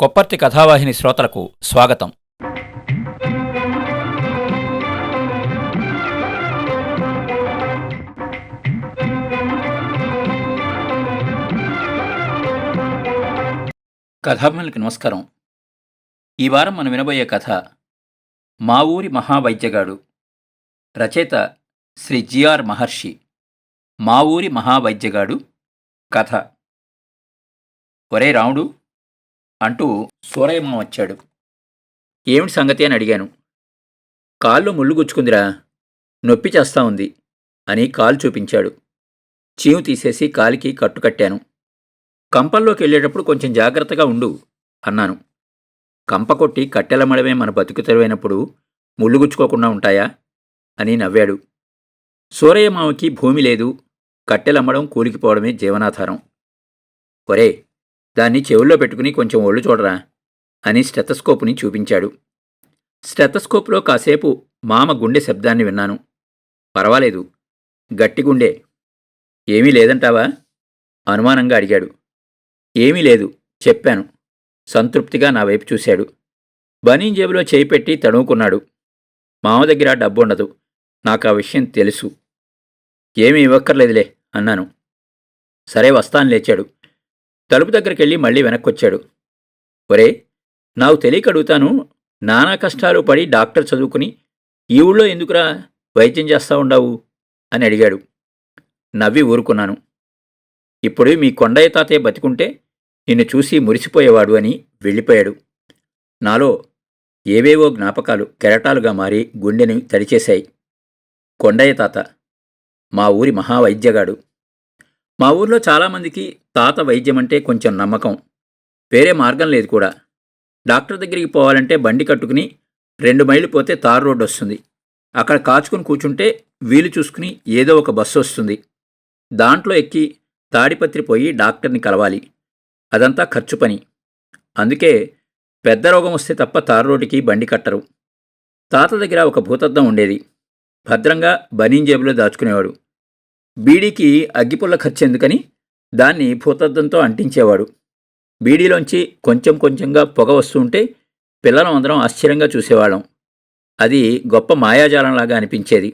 కొప్పర్తి కథావాహిని శ్రోతలకు స్వాగతం. కథాభిమానులకి నమస్కారం. ఈ వారం మనం వినబోయే కథ మా ఊరి మహావైద్యగాడు. రచయిత శ్రీ జిఆర్ మహర్షి. మా ఊరి మహావైద్యగాడు కథ. ఒరే రాముడు అంటూ సూరయ్యమ్మ వచ్చాడు. ఏమిటి సంగతి అని అడిగాను. కాళ్ళు ముళ్ళు గుచ్చుకుందిరా, నొప్పి చేస్తా ఉంది అని కాలు చూపించాడు. చీము తీసేసి కాలికి కట్టుకట్టాను. కంపల్లోకి వెళ్ళేటప్పుడు కొంచెం జాగ్రత్తగా ఉండు అన్నాను. కంప కొట్టి కట్టెలమడమే మన బతుకు తెరువైనప్పుడు ముళ్ళు గుచ్చుకోకుండా ఉంటాయా అని నవ్వాడు. సూరయ్యమామకి భూమి లేదు, కట్టెలమ్మడం కూలికిపోవడమే జీవనాధారం. ఒరే, దాన్ని చెవుల్లో పెట్టుకుని కొంచెం ఒళ్ళు చూడరా అని స్టెతస్కోపుని చూపించాడు. స్టెతస్కోప్లో కాసేపు మామ గుండె శబ్దాన్ని విన్నాను. పర్వాలేదు, గట్టి గుండె. ఏమీ లేదంటావా అనుమానంగా అడిగాడు. ఏమీ లేదు చెప్పాను. సంతృప్తిగా నా వైపు చూశాడు. బనీన్ జేబులో చేయి పెట్టి తడుముకున్నాడు. మామ దగ్గర డబ్బుండదు, నాకు ఆ విషయం తెలుసు. ఏమీ ఇవ్వక్కర్లేదులే అన్నాను. సరే వస్తాను లేచాడు. తలుపు దగ్గరికెళ్ళి మళ్ళీ వెనక్కొచ్చాడు. ఒరే, నాకు తెలియక అడుగుతాను, నానా కష్టాలు పడి డాక్టర్ చదువుకుని ఈ ఊళ్ళో ఎందుకురా వైద్యం చేస్తా ఉండావు అని అడిగాడు. నవ్వి ఊరుకున్నాను. ఇప్పుడు మీ కొండయ్య తాతయ్య బతికుంటే నిన్ను చూసి మురిసిపోయేవాడు అని వెళ్ళిపోయాడు. నాలో ఏవేవో జ్ఞాపకాలు కెరటాలుగా మారి గుండెని తడిచేశాయి. కొండయ్య తాత మా ఊరి మహావైద్యగాడు. మా ఊర్లో చాలామందికి తాత వైద్యమంటే కొంచెం నమ్మకం. వేరే మార్గం లేదు కూడా. డాక్టర్ దగ్గరికి పోవాలంటే బండి కట్టుకుని 2 మైళ్ళు పోతే తారు రోడ్డు వస్తుంది. అక్కడ కాచుకుని కూర్చుంటే వీలు చూసుకుని ఏదో ఒక బస్సు వస్తుంది. దాంట్లో ఎక్కి తాడిపత్రి పోయి డాక్టర్ని కలవాలి. అదంతా ఖర్చు పని. అందుకే పెద్ద రోగం వస్తే తప్ప తారు రోడ్డుకి బండి కట్టరు. తాత దగ్గర ఒక భూతద్దం ఉండేది. భద్రంగా బనీన్ జేబులో దాచుకునేవాడు. బీడీకి అగ్గిపుల్ల ఖర్చెందుకని దాన్ని భూతద్దంతో అంటించేవాడు. బీడీలోంచి కొంచెం కొంచెంగా పొగ వస్తుంటే పిల్లలం అందరం ఆశ్చర్యంగా చూసేవాళ్ళం. అది గొప్ప మాయాజాలంలాగా అనిపించేది.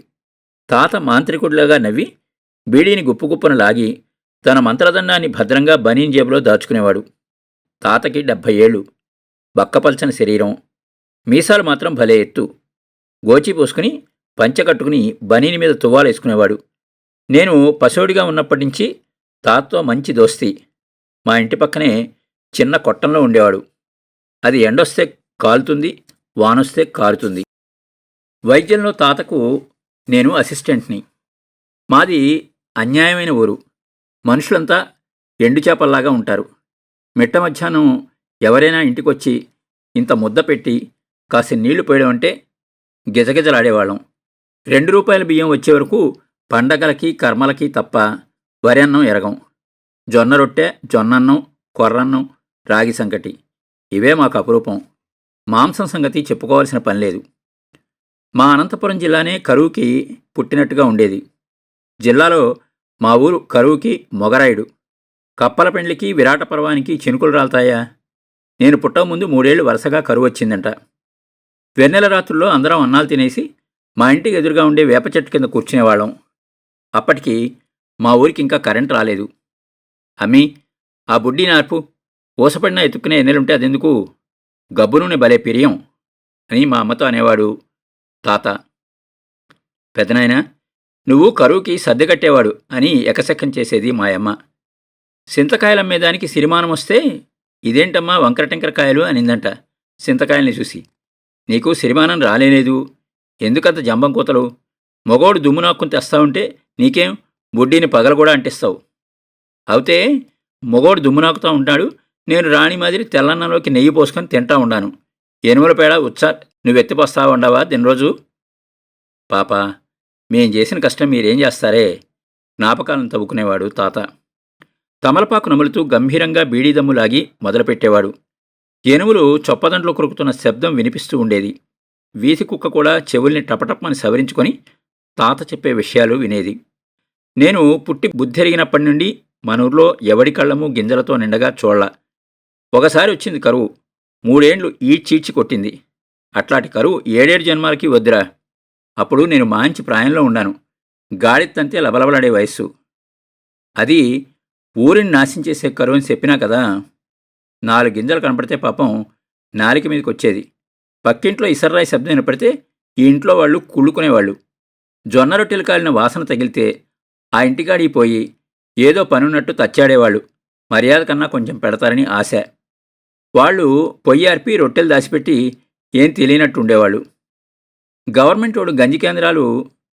తాత మాంత్రికుడిలాగా నవ్వి బీడీని గుప్పుగుప్పున లాగి తన మంత్రదండాన్ని భద్రంగా బనీన్ జేబులో దాచుకునేవాడు. తాతకి 70 ఏళ్ళు. బక్కపల్చని శరీరం. మీసాలు మాత్రం భలే ఎత్తు. గోచి పోసుకుని పంచె కట్టుకుని బనీని మీద తువ్వాలేసుకునేవాడు. నేను పశువుడిగా ఉన్నప్పటినుంచి తాతతో మంచి దోస్తీ. మా ఇంటి పక్కనే చిన్న కొట్టంలో ఉండేవాడు. అది ఎండొస్తే కాలుతుంది, వానొస్తే కారుతుంది. వైద్యంలో తాతకు నేను అసిస్టెంట్ని. మాది అన్యాయమైన ఊరు. మనుషులంతా ఎండుచేపల్లాగా ఉంటారు. మిట్ట మధ్యాహ్నం ఎవరైనా ఇంటికొచ్చి ఇంత ముద్ద పెట్టి కాసి నీళ్లు పోయడం అంటే గిజగిజలాడేవాళ్ళం. 2 రూపాయల బియ్యం వచ్చే వరకు పండగలకి కర్మలకి తప్ప వరి అన్నం ఎరగం. జొన్న రొట్టె, జొన్నన్నం, కొర్రన్నం, రాగి సంకటి ఇవే మాకు అపురూపం. మాంసం సంగతి చెప్పుకోవాల్సిన పనిలేదు. మా అనంతపురం జిల్లానే కరువుకి పుట్టినట్టుగా ఉండేది. జిల్లాలో మా ఊరు కరువుకి మొగరాయుడు. కప్పల పెండ్లికి విరాట పర్వానికి చినుకులు రాల్తాయా? నేను పుట్టకముందు 3 ఏళ్లు వరుసగా కరువు వచ్చిందంట. వెన్నెల రాత్రుల్లో అందరం అన్నాలు తినేసి మా ఇంటికి ఎదురుగా ఉండే వేప చెట్టు కింద కూర్చునేవాళ్ళం. అప్పటికి మా ఊరికి ఇంకా కరెంట్ రాలేదు. అమ్మీ, ఆ బుడ్డి నార్పు ఊసపడినా ఎత్తుక్కునే ఎన్నెలుంటే అదెందుకు, గబ్బు నూనె భలే పిరియం అని మా అమ్మతో అనేవాడు తాత. పెదనాయనా, నువ్వు కరువుకి సర్ది కట్టేవాడు అని ఎకసెక్కం చేసేది మా అమ్మ. సింతకాయలమ్మేదానికి సిరిమానం వస్తే ఇదేంటమ్మా వంకరటెంకరకాయలు అనిందంట సింతకాయల్ని చూసి. నీకు సిరిమానం రాలేలేదు, ఎందుకంత జంబం కూతలు? మొగోడు దుమ్ము నాక్కుని తెస్తా ఉంటే నీకేం బుడ్డీని పగల కూడా అంటిస్తావు. అవుతే మొగోడు దుమ్ము నాకుతూ ఉంటాడు, నేను రాణి మాదిరి తెల్లన్నంలోకి నెయ్యి పోసుకొని తింటా ఉండాను. ఎనుమల పేడ ఉత్సా నువ్వెత్తిపోస్తా ఉండవా తినరోజు? పాపా, మేం చేసిన కష్టం మీరేం చేస్తారే జ్ఞాపకాలను తవ్వుకునేవాడు తాత. తమలపాకు నములుతూ గంభీరంగా బీడీదమ్ము లాగి మొదలుపెట్టేవాడు. ఎనుములు చొప్పదంట్లో కొరుకుతున్న శబ్దం వినిపిస్తూ ఉండేది. వీధి కుక్క కూడా చెవుల్ని టపటప్పని సవరించుకొని తాత చెప్పే విషయాలు వినేది. నేను పుట్టి బుద్ధెరిగినప్పటి నుండి మన ఊర్లో ఎవడి కళ్ళము గింజలతో నిండగా చూడలా. ఒకసారి వచ్చింది కరువు. 3 ఏండ్లు ఈడ్చీడ్చి కొట్టింది. అట్లాంటి కరువు 7 జన్మాలకి వద్దురా. అప్పుడు నేను మంచి ప్రాయంలో ఉన్నాను. గాడిత్తంతే లబలబలాడే వయస్సు. అది ఊరిని నాశనం చేసే కరువు అని చెప్పినా కదా. 4 గింజలు కనపడితే పాపం నాలిక మీదకొచ్చేది. పక్కింట్లో ఇసర్రాయి శబ్దం వినపడితే ఈ ఇంట్లో వాళ్ళు కుళ్ళుకునేవాళ్ళు. జొన్న రొట్టెలు కాలిన వాసన తగిలితే ఆ ఇంటికాడికి పోయి ఏదో పనున్నట్టు తచ్చాడేవాళ్ళు. మర్యాద కన్నా కొంచెం పెడతారని ఆశ. వాళ్ళు పొయ్యి అర్పి రొట్టెలు దాచిపెట్టి ఏం తెలియనట్టు ఉండేవాళ్ళు. గవర్నమెంట్ వాడు గంజి కేంద్రాలు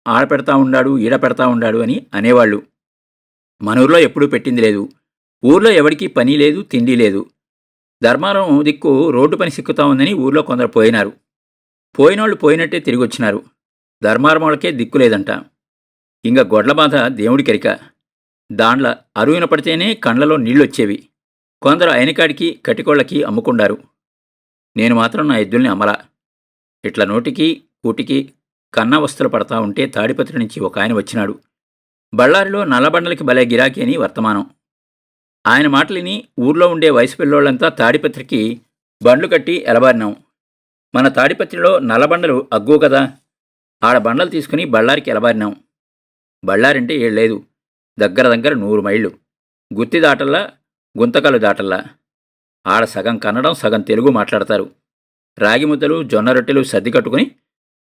ఆడ పెడతా ఉండాడు, ఈడ పెడతా ఉండాడు అని అనేవాళ్ళు. మన ఊర్లో ఎప్పుడూ పెట్టింది లేదు. ఊర్లో ఎవరికీ పని లేదు, తిండి లేదు. ధర్మారం దిక్కు రోడ్డు పని సిక్కుతా ఉందని ఊర్లో కొందరు పోయినారు. పోయినోళ్ళు పోయినట్టే తిరిగొచ్చినారు. ధర్మారం వాళ్ళకే దిక్కు లేదంట. ఇంక గొడ్ల బాధ దేవుడికెరిక. దాండ్ల అరువిన పడితేనే కండ్లలో నీళ్ళొచ్చేవి. కొందరు అయినకాడికి కటికోళ్ళకి అమ్ముకుండారు. నేను మాత్రం నా ఎద్దుల్ని అమ్మలా. ఇట్లా నోటికి కూటికి కన్నా వస్తువులు పడతా ఉంటే తాడిపత్రి నుంచి ఒక ఆయన వచ్చినాడు. బళ్ళారిలో నల్లబండలకి భలే గిరాకీ అని వర్తమానం. ఆయన మాటలిని ఊర్లో ఉండే వయసు పిల్లోళ్ళంతా తాడిపత్రికి బండ్లు కట్టి ఎలబారినాం. మన తాడిపత్రిలో నల్లబండలు అగ్గు కదా. ఆడ బండలు తీసుకుని బళ్ళారికి ఎలబారినాం. బళ్ళారంటే ఏళ్ళలేదు, దగ్గర 100 మైళ్ళు. గుత్తి దాటల్లా, గుంతకలు దాటల్లా. ఆడ సగం కన్నడం, సగం తెలుగు మాట్లాడతారు. రాగి ముద్దలు, జొన్న రొట్టెలు సర్ది కట్టుకుని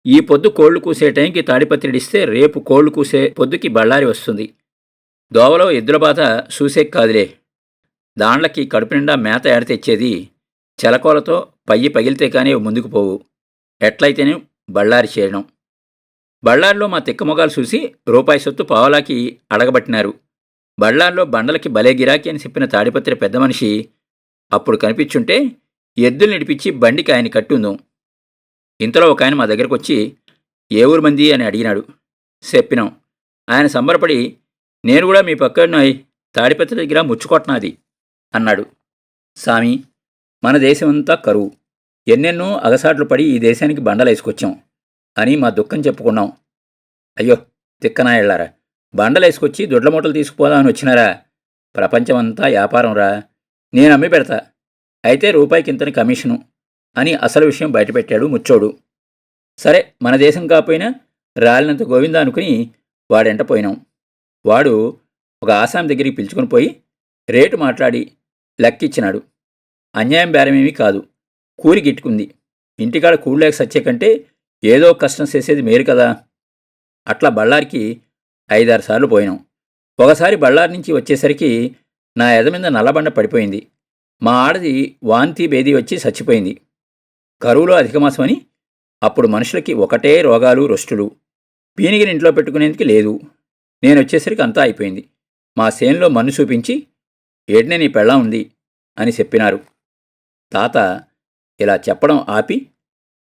ఈ పొద్దు కోళ్లు కూసే టైంకి తాడిపత్రిడిస్తే రేపు కోళ్లు కూసే పొద్దుకి బళ్ళారి వస్తుంది. దోవలో ఎద్దుల బాధ చూసేకి కాదులే. దాండ్లకి కడుపు నిండా మేత ఏడ తెచ్చేది. చెలకోలతో పయ్యి పగిలితే కానీ ముందుకు పోవు. ఎట్లయితేనే బళ్ళారి చేయడం. బళ్ళారిలో మా తిక్కమొగాలు చూసి రూపాయి సొత్తు పావలాకి అడగబట్టినారు. బళ్ళారిలో బండలకి భలే గిరాకీ అని చెప్పిన తాడిపత్రి పెద్ద మనిషి అప్పుడు కనిపించుంటే ఎద్దులు నడిపించి బండికి ఆయన కట్టుందాం. ఇంతలో ఒక ఆయన మా దగ్గరకు వచ్చి ఏ ఊరు మంది అని అడిగినాడు. చెప్పినాం. ఆయన సంబరపడి నేను కూడా మీ పక్కనాయి తాడిపత్రి దగ్గర ముచ్చుకొట్టినాది అన్నాడు. సామి, మన దేశమంతా కరువు. ఎన్నెన్నో అగసాట్లు పడి ఈ దేశానికి బండలేసుకొచ్చాం అని మా దుఃఖం చెప్పుకున్నాం. అయ్యో తిక్కనాయళ్ళారా, బండలేసుకొచ్చి దొడ్ల మూటలు తీసుకుపోదామని వచ్చినారా? ప్రపంచమంతా వ్యాపారం రా. నేను అమ్మి పెడతా, అయితే రూపాయికింతని కమిషను అని అసలు విషయం బయటపెట్టాడు ముచ్చోడు. సరే, మన దేశం కాకపోయినా రాలినంత గోవిందా అనుకుని వాడెంట పోయినాం. వాడు ఒక ఆసాం దగ్గరికి పిలుచుకుని పోయి రేటు మాట్లాడి లెక్కిచ్చినాడు. అన్యాయం బేరమేమీ కాదు. కూలి గిట్టుకుంది. ఇంటికాడ కూడలేక సచ్చే కంటే ఏదో కష్టం చేసేది మేలు కదా. అట్లా బళ్ళారికి 5-6 సార్లు పోయినాం. ఒకసారి బళ్ళారి నుంచి వచ్చేసరికి నా ఎద మీద నల్లబండ పడిపోయింది. మా ఆడది వాంతి భేది వచ్చి చచ్చిపోయింది. కరువులో అధికమాసమని అప్పుడు మనుషులకి ఒకటే రోగాలు, రొస్టులు. పీనిగిని ఇంట్లో పెట్టుకునేందుకు లేదు. నేను వచ్చేసరికి అంతా అయిపోయింది. మా సేన్లో మన్ను చూపించి ఏడ్నే నీ పెళ్ళం ఉంది అని చెప్పినారు. తాత ఇలా చెప్పడం ఆపి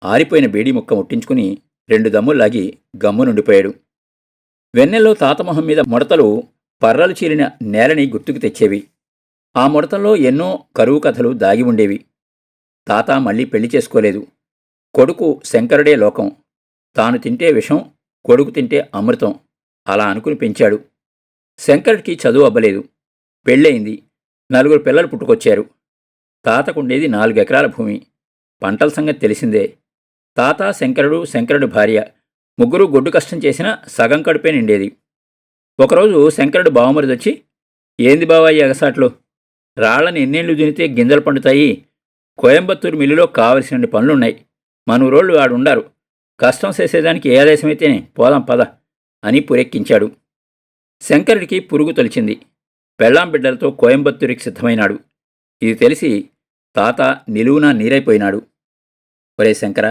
ఆరిపోయిన బీడీ ముక్క ముట్టించుకుని 2 దమ్ముల్లాగి గమ్మునుండిపోయాడు. వెన్నెల్లో తాతమొహం మీద ముడతలు పర్రలు చీలిన నేలని గుర్తుకు తెచ్చేవి. ఆ ముడతల్లో ఎన్నో కరువు కథలు దాగి ఉండేవి. తాత మళ్ళీ పెళ్లి చేసుకోలేదు. కొడుకు శంకరుడే లోకం. తాను తింటే విషం, కొడుకు తింటే అమృతం అలా అనుకుని పెంచాడు. శంకరుడికి చదువు అవ్వలేదు. పెళ్ళయింది. 4 పిల్లలు పుట్టుకొచ్చారు. తాతకుండేది 4 ఎకరాల భూమి. పంటల సంగతి తెలిసిందే. తాత, శంకరుడు, శంకరుడి భార్య ముగ్గురు గొడ్డు కష్టం చేసినా సగం కడుపే నిండేది. ఒకరోజు శంకరుడు బావమరిదొచ్చి, ఏంది బావా ఈ ఎగసాట్లు? రాళ్లని ఎన్నేళ్లు దునితే గింజలు పండుతాయి. కోయంబత్తూరు మిల్లులో కావలసినన్ని పనులున్నాయి. మనూరోళ్ళు ఆడుండారు. కష్టం చేసేదానికి ఏ ఆదేశమైతేనే పోదాం పద అని పురెక్కించాడు. శంకరుడికి పురుగు తొలిచింది. పెళ్ళాం బిడ్డలతో కోయంబత్తూరికి సిద్ధమైనాడు. ఇది తెలిసి తాత నిలువునా నీరైపోయినాడు. ఒరే శంకర,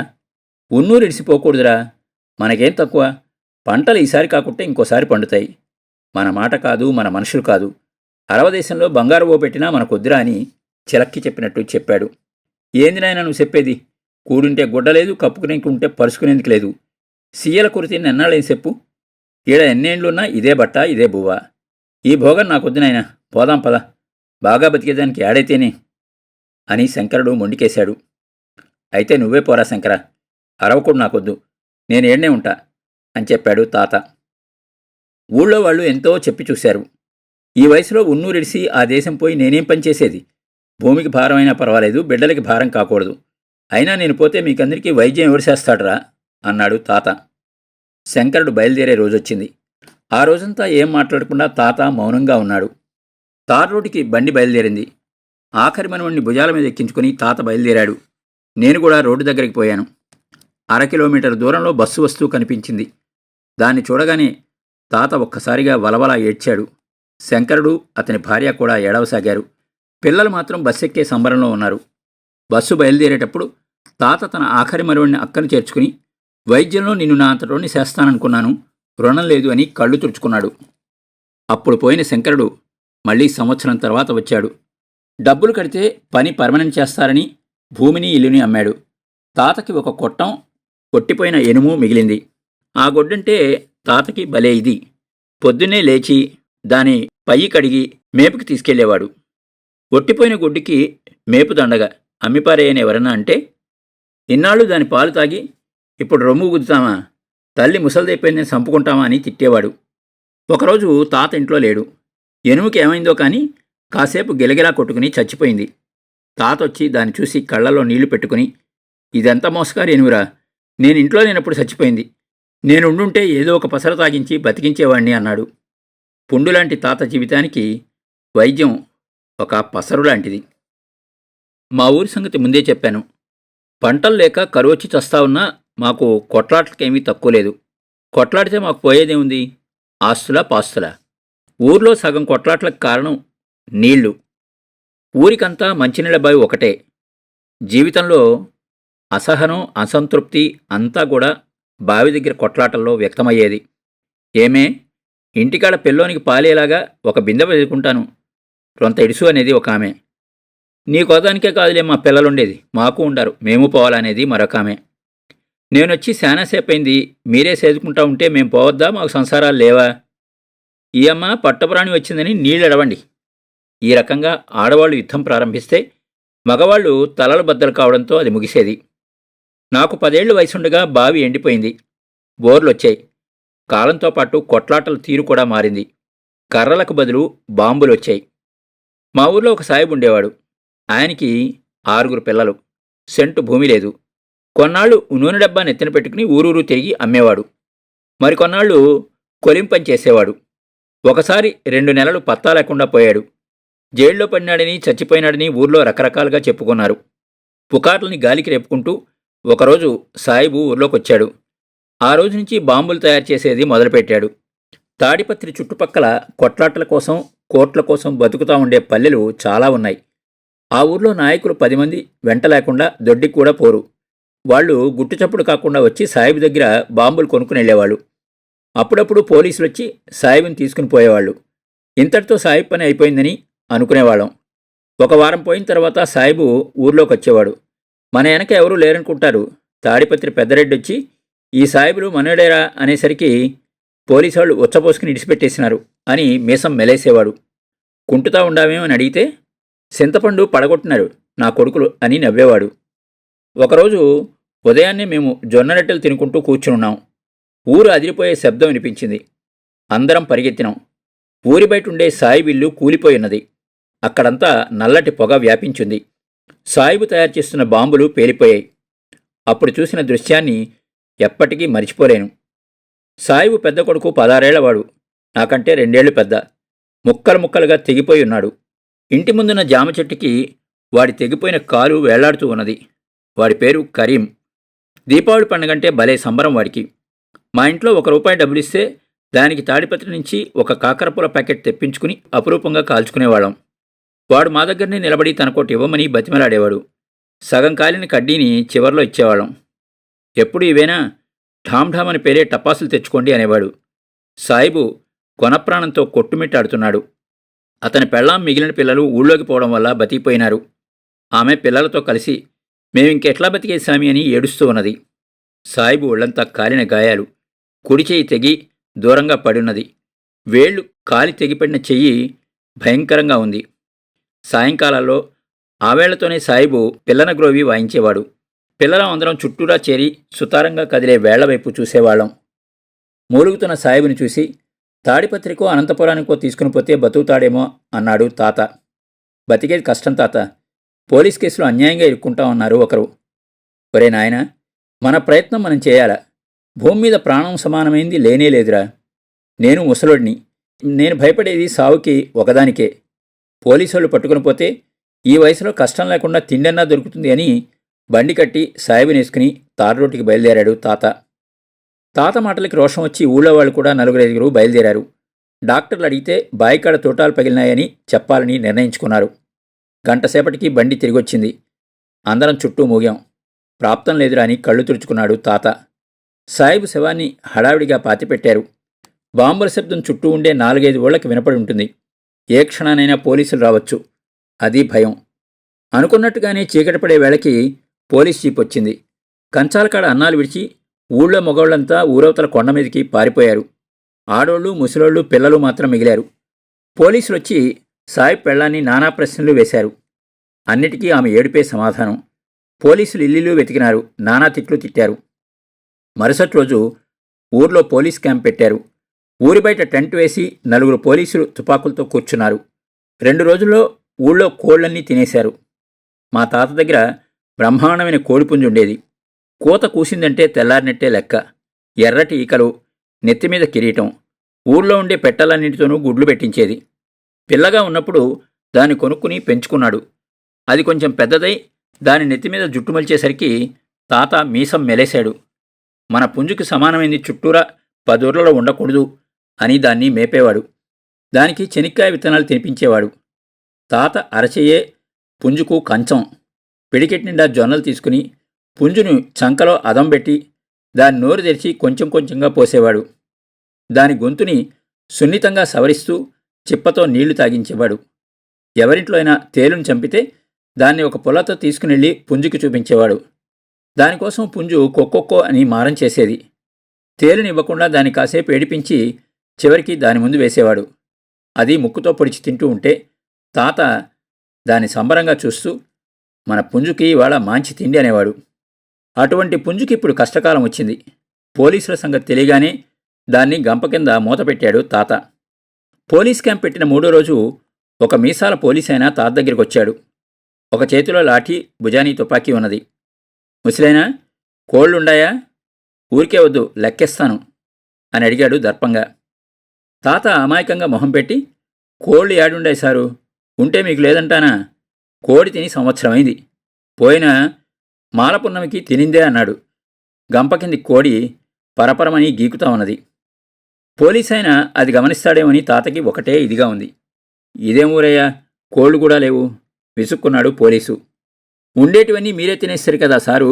ఉన్నూరు ఇడిసిపోకూడదురా. మనకేం తక్కువ? పంటలు ఈసారి కాకుంటే ఇంకోసారి పండుతాయి. మన మాట కాదు, మన మనుషులు కాదు. అరవదేశంలో బంగారు ఓ పెట్టినా మనకొద్దురా అని చిలక్కి చెప్పినట్టు చెప్పాడు. ఏంది నాయనా నువ్వు చెప్పేది? కూడుంటే గుడ్డలేదు, కప్పుకునేందుకు ఉంటే పరుచుకునేందుకు లేదు. సీయల కురితిని ఎన్నాళ్ళేం చెప్పు? ఈడ ఎన్నేండ్లున్నా ఇదే బట్ట, ఇదే బువ్వ. ఈ భోగం నాకొద్దు నాయనా, పోదాం పద. బాగా బతికేదానికి ఏడైతేనే అని శంకరుడు మొండికేశాడు. అయితే నువ్వే పోరా శంకర, అరవకుడు నాకొద్దు, నేనేడ్నే ఉంటా అని చెప్పాడు తాత. ఊళ్ళో వాళ్ళు ఎంతో చెప్పి చూశారు. ఈ వయసులో ఉన్నూరిడిసి ఆ దేశం పోయి నేనేం పనిచేసేది? భూమికి భారమైనా పర్వాలేదు, బిడ్డలకి భారం కాకూడదు. అయినా నేను పోతే మీకందరికీ వైద్యం ఎవరు చేస్తాడురా అన్నాడు తాత. శంకరుడు బయలుదేరే రోజొచ్చింది. ఆ రోజంతా ఏం మాట్లాడకుండా తాత మౌనంగా ఉన్నాడు. తార్ రోడ్డుకి బండి బయలుదేరింది. ఆఖరి మనవణ్ణి భుజాల మీద ఎక్కించుకుని తాత బయలుదేరాడు. నేను కూడా రోడ్డు దగ్గరికి పోయాను. 1/2 కిలోమీటర్ దూరంలో బస్సు వస్తూ కనిపించింది. దాన్ని చూడగానే తాత ఒక్కసారిగా వలవలా ఏడ్చాడు. శంకరుడు, అతని భార్య కూడా ఏడవసాగారు. పిల్లలు మాత్రం బస్సు ఎక్కే సంబరంలో ఉన్నారు. బస్సు బయలుదేరేటప్పుడు తాత తన ఆఖరి మనవణ్ణి అక్కను చేర్చుకుని, వైద్యంలో నిన్ను నా అంతటోని చేస్తాననుకున్నాను, రుణం లేదు అని కళ్ళు తుడుచుకున్నాడు. అప్పుడు పోయిన శంకరుడు మళ్ళీ సంవత్సరం తర్వాత వచ్చాడు. డబ్బులు కడితే పని పర్మనెంట్ చేస్తారని భూమిని ఇల్లుని అమ్మాడు. తాతకి ఒక కొట్టం, కొట్టిపోయిన ఎనుము మిగిలింది. ఆ గొడ్డంటే తాతకి భలే ఇది. పొద్దున్నే లేచి దాని పయ్యి కడిగి మేపుకి తీసుకెళ్లేవాడు. ఒట్టిపోయిన గొడ్డుకి మేపు దండగా అమ్మిపారేయని ఎవరన్నా అంటే, ఇన్నాళ్ళు దాని పాలు తాగి ఇప్పుడు రొమ్ము గుద్దుతామా, తల్లి ముసలిదైపోయిందని చంపుకుంటామా అని తిట్టేవాడు. ఒకరోజు తాత ఇంట్లో లేడు. ఎనుముకి ఏమైందో కానీ కాసేపు గిలగిలా కొట్టుకుని చచ్చిపోయింది. తాత వచ్చి దాన్ని చూసి కళ్ళలో నీళ్లు పెట్టుకుని, ఇదంతా మోసగారు ఎనువురా, నేను ఇంట్లో లేనప్పుడు చచ్చిపోయింది, నేను ఉండుంటే ఏదో ఒక పసర తాగించి బతికించేవాణ్ణి అన్నాడు. పుండులాంటి తాత జీవితానికి వైద్యం ఒక పసరు లాంటిది. మా ఊరి సంగతి ముందే చెప్పాను. పంటలు లేక కరువొచ్చి చస్తా ఉన్నా మాకు కొట్లాట్లకేమీ తక్కువ లేదు. కొట్లాడితే మాకు పోయేదేముంది? ఆస్తులా పాస్తులా? ఊర్లో సగం కొట్లాట్లకు కారణం నీళ్లు. ఊరికంతా మంచినీళ్ళ బావి ఒకటే. జీవితంలో అసహనం, అసంతృప్తి అంతా కూడా బావి దగ్గర కొట్లాటల్లో వ్యక్తమయ్యేది. ఏమే, ఇంటికాడ పిల్లోనికి పాలేలాగా ఒక బిందె వెతుకుంటాను, రొంత ఇడుసు అనేది ఒక ఆమె. నీ కోదానికే కాదులే మా పిల్లలుండేది, మాకు ఉండరు, మేము పోవాలనేది మరొక ఆమె. నేనొచ్చి శానాసేపైంది, మీరే సేదుకుంటా ఉంటే మేం పోవద్దా, మాకు సంసారాలు లేవా? ఈ అమ్మ పట్టపురాణి వచ్చిందని నీళ్ళెడవండి. ఈ రకంగా ఆడవాళ్లు యుద్ధం ప్రారంభిస్తే మగవాళ్లు తలలు బద్దలు కావడంతో అది ముగిసేది. నాకు 10 ఏళ్ల వయసుండగా బావి ఎండిపోయింది. బోర్లొచ్చాయి. కాలంతో పాటు కొట్లాటల తీరు కూడా మారింది. కర్రలకు బదులు బాంబులొచ్చాయి. మా ఊర్లో ఒక సాయిబు ఉండేవాడు. ఆయనకి 6 పిల్లలు. సెంటు భూమి లేదు. కొన్నాళ్లు నూనె డబ్బా నెత్తిన పెట్టుకుని ఊరూరు తిరిగి అమ్మేవాడు. మరికొన్నాళ్లు కొలింపని చేసేవాడు. ఒకసారి 2 నెలలు పత్తా లేకుండా పోయాడు. జైల్లో పడినాడని, చచ్చిపోయినాడని ఊర్లో రకరకాలుగా చెప్పుకున్నారు. పుకార్లని గాలికి రేపుకుంటూ ఒకరోజు సాయిబు ఊర్లోకొచ్చాడు. ఆ రోజు నుంచి బాంబులు తయారు చేసేది మొదలుపెట్టాడు. తాడిపత్రి చుట్టుపక్కల కొట్లాట్ల కోసం, కోట్ల కోసం బతుకుతా ఉండే పల్లెలు చాలా ఉన్నాయి. ఆ ఊర్లో నాయకులు 10 మంది వెంట లేకుండా దొడ్డికి కూడా పోరు. వాళ్ళు గుట్టుచప్పుడు కాకుండా వచ్చి సాయిబు దగ్గర బాంబులు కొనుక్కుని వెళ్ళేవాళ్ళు. అప్పుడప్పుడు పోలీసులు వచ్చి సాయిబుని తీసుకుని పోయేవాళ్ళు. ఇంతటితో సాయిబు పని అయిపోయిందని అనుకునేవాళ్ళం. ఒక వారం పోయిన తర్వాత సాయిబు ఊర్లోకి వచ్చేవాడు. మన వెనక ఎవరూ లేరనుకుంటారు. తాడిపత్రి పెద్దరెడ్డి వచ్చి, ఈ సాయిబులు మనోడేరా అనేసరికి పోలీసు ఉచ్చపోసుకుని ఇడిచిపెట్టేసినారు అని మీసం మెలేసేవాడు. కుంటుతా ఉండామేమని అడిగితే, చింతపండు పడగొట్టినారు నా కొడుకులు అని నవ్వేవాడు. ఒకరోజు ఉదయాన్నే మేము జొన్న రొట్టెలు తినుకుంటూ కూర్చునున్నాం. ఊరు అదిరిపోయే శబ్దం వినిపించింది. అందరం పరిగెత్తినాం. ఊరి బయట ఉండే సాయిబిల్లు కూలిపోయిన్నది. అక్కడంతా నల్లటి పొగ వ్యాపించింది. సాయిబు తయారు చేస్తున్న బాంబులు పేలిపోయాయి. అప్పుడు చూసిన దృశ్యాన్ని ఎప్పటికీ మరిచిపోలేను. సాయిబు పెద్ద కొడుకు 16 ఏళ్లవాడు. నాకంటే 2 ఏళ్లు పెద్ద. ముక్కలు ముక్కలుగా తెగిపోయి ఉన్నాడు. ఇంటి ముందున్న జామ చెట్టుకి వాడి తెగిపోయిన కాలు వేళ్లాడుతూ ఉన్నది. వాడి పేరు కరీం. దీపావళి పండుగంటే భలే సంబరం వాడికి. మా ఇంట్లో ₹1 డబ్బులిస్తే దానికి తాడిపత్రి నుంచి ఒక కాకరపూల ప్యాకెట్ తెప్పించుకుని అపురూపంగా కాల్చుకునేవాళ్ళం. వాడు మా దగ్గరనే నిలబడి తనకోటి ఇవ్వమని బతిమలాడేవాడు. సగం కాలిన కడ్డీని చివర్లో ఇచ్చేవాళ్ళం. ఎప్పుడు ఇవేనా, ఢామ్ అని పేరే టపాసులు తెచ్చుకోండి అనేవాడు. సాయిబు కొనప్రాణంతో కొట్టుమిట్టాడుతున్నాడు. అతని పెళ్ళాం మిగిలిన పిల్లలు ఊళ్ళోకి పోవడం వల్ల బతికిపోయినారు. ఆమె పిల్లలతో కలిసి మేమింకెట్లా బతికేశామి అని ఏడుస్తూ ఉన్నది. సాయిబు ఒళ్లంతా కాలిన గాయాలు. కుడి చెయ్యి తెగి దూరంగా పడున్నది. వేళ్లు కాలి తెగిపడిన చెయ్యి భయంకరంగా ఉంది. సాయంకాలాల్లో ఆవేళ్లతోనే సాయిబు పిల్లన గ్రోవి వాయించేవాడు. పిల్లలం అందరం చుట్టూరా చేరి సుతారంగా కదిలే వేళ్లవైపు చూసేవాళ్లం. మూలుగుతున్న సాయిబుని చూసి, తాడిపత్రికో అనంతపురానికో తీసుకుని పోతే బతుకుతాడేమో అన్నాడు తాత. బతికేది కష్టం తాత, పోలీస్ కేసులో అన్యాయంగా ఇరుక్కుంటామన్నారు ఒకరు. ఒరే నాయనా, మన ప్రయత్నం మనం చేయాలా. భూమి మీద ప్రాణం సమానమైంది లేనేలేదురా. నేను ముసలోడిని. నేను భయపడేది సావుకి ఒకదానికే. పోలీసులు పట్టుకుని పోతే ఈ వయసులో కష్టం లేకుండా తిండన్నా దొరుకుతుంది అని బండి కట్టి సాయిబునేసుకుని తార్రోటికి బయలుదేరాడు తాత. తాత మాటలకి రోషం వచ్చి ఊళ్ళో వాళ్ళు కూడా 4-5 బయలుదేరారు. డాక్టర్లు అడిగితే బాయికాడ తోటాలు పగిలినాయని చెప్పాలని నిర్ణయించుకున్నారు. గంటసేపటికి బండి తిరిగొచ్చింది. అందరం చుట్టూ మూగాం. ప్రాప్తం లేదురా అని కళ్ళు తుడుచుకున్నాడు తాత. సాయిబు శవాన్ని హడావిడిగా పాతిపెట్టారు. బాంబుల శబ్దం చుట్టూ ఉండే 4-5 ఊళ్ళకి వినపడి ఉంటుంది. ఏ క్షణానైనా పోలీసులు రావచ్చు. అది భయం. అనుకున్నట్టుగానే చీకటి పడే వేళకి పోలీస్ జీప్ వచ్చింది. కంచాలకాడ అన్నాలు విడిచి ఊళ్ళో మగవాళ్లంతా ఊరవతల కొండ మీదకి పారిపోయారు. ఆడోళ్ళు, ముసలోళ్ళు, పిల్లలు మాత్రం మిగిలారు. పోలీసులొచ్చి సాయిబ్ పెళ్ళాన్ని నానా ప్రశ్నలు వేశారు. అన్నిటికీ ఆమె ఏడుపే సమాధానం. పోలీసులు ఇల్లు వెతికినారు. నానా తిట్లు తిట్టారు. మరుసటి రోజు ఊర్లో పోలీస్ క్యాంప్ పెట్టారు. ఊరి బయట టెంట్ వేసి 4 పోలీసులు తుపాకులతో కూర్చున్నారు. 2 రోజుల్లో ఊళ్ళో కోళ్లన్నీ తినేశారు. మా తాత దగ్గర బ్రహ్మాండమైన కోడిపుంజు ఉండేది. కూత కూసిందంటే తెల్లారినట్టే లెక్క. ఎర్రటి ఈకలు, నెత్తిమీద కిరీటం. ఊళ్ళో ఉండే పెట్టలన్నింటితోనూ గుడ్లు పెట్టించేది. పిల్లగా ఉన్నప్పుడు దాన్ని కొనుక్కుని పెంచుకున్నాడు. అది కొంచెం పెద్దదై దాని నెత్తిమీద జుట్టు మలిచేసరికి తాత మీసం మెలేశాడు. మన పుంజుకి సమానమైంది చుట్టూరా 10 ఊర్లలో ఉండకూడదు అని దాన్ని మేపేవాడు. దానికి చెనిక్కాయ విత్తనాలు తినిపించేవాడు. తాత అరచేయే పుంజుకు కంచం. పిడికెట్ నిండా జొన్నలు తీసుకుని పుంజును చంకలో అదం పెట్టి దాని నోరు తెరిచి కొంచెం కొంచెంగా పోసేవాడు. దాని గొంతుని సున్నితంగా సవరిస్తూ చిప్పతో నీళ్లు తాగించేవాడు. ఎవరింట్లో అయినా తేలును చంపితే దాన్ని ఒక పొలతో తీసుకునెళ్ళి పుంజుకి చూపించేవాడు. దానికోసం పుంజు కొక్కొక్కో అని మారం చేసేది. తేలునివ్వకుండా దాన్ని కాసేపు ఏడిపించి చివరికి దాని ముందు వేసేవాడు. అది ముక్కుతో పొడిచి తింటూ ఉంటే తాత దాన్ని సంబరంగా చూస్తూ మన పుంజుకి ఇవాళ మంచి తిండి అనేవాడు. అటువంటి పుంజుకి ఇప్పుడు కష్టకాలం వచ్చింది. పోలీసుల సంగతి తెలియగానే దాన్ని గంప కింద మూతపెట్టాడు తాత. పోలీస్ క్యాంప్ పెట్టిన 3వ రోజు ఒక మీసాల పోలీసైనా తాత దగ్గరికి వచ్చాడు. ఒక చేతిలో లాఠీ, భుజానీ తుపాకీ ఉన్నది. ముసలైనా, కోళ్లుండాయా? ఊరికే వద్దు, లెక్కేస్తాను అని అడిగాడు దర్పంగా. తాత అమాయకంగా మొహం పెట్టి, కోళ్లు ఏడుండాయి సారు, ఉంటే మీకు లేదంటానా? కోడి తిని సంవత్సరమైంది. పోయిన మాలపున్నమికి తినిందే అన్నాడు. గంప కింది కోడి పరపరమని గీకుతా ఉన్నది. పోలీసైనా అది గమనిస్తాడేమని తాతకి ఒకటే ఇదిగా ఉంది. ఇదేం ఊరయ్యా, కోళ్లు కూడా లేవు విసుక్కున్నాడు పోలీసు. ఉండేటివన్నీ మీరే తినేస్తారు కదా సారు,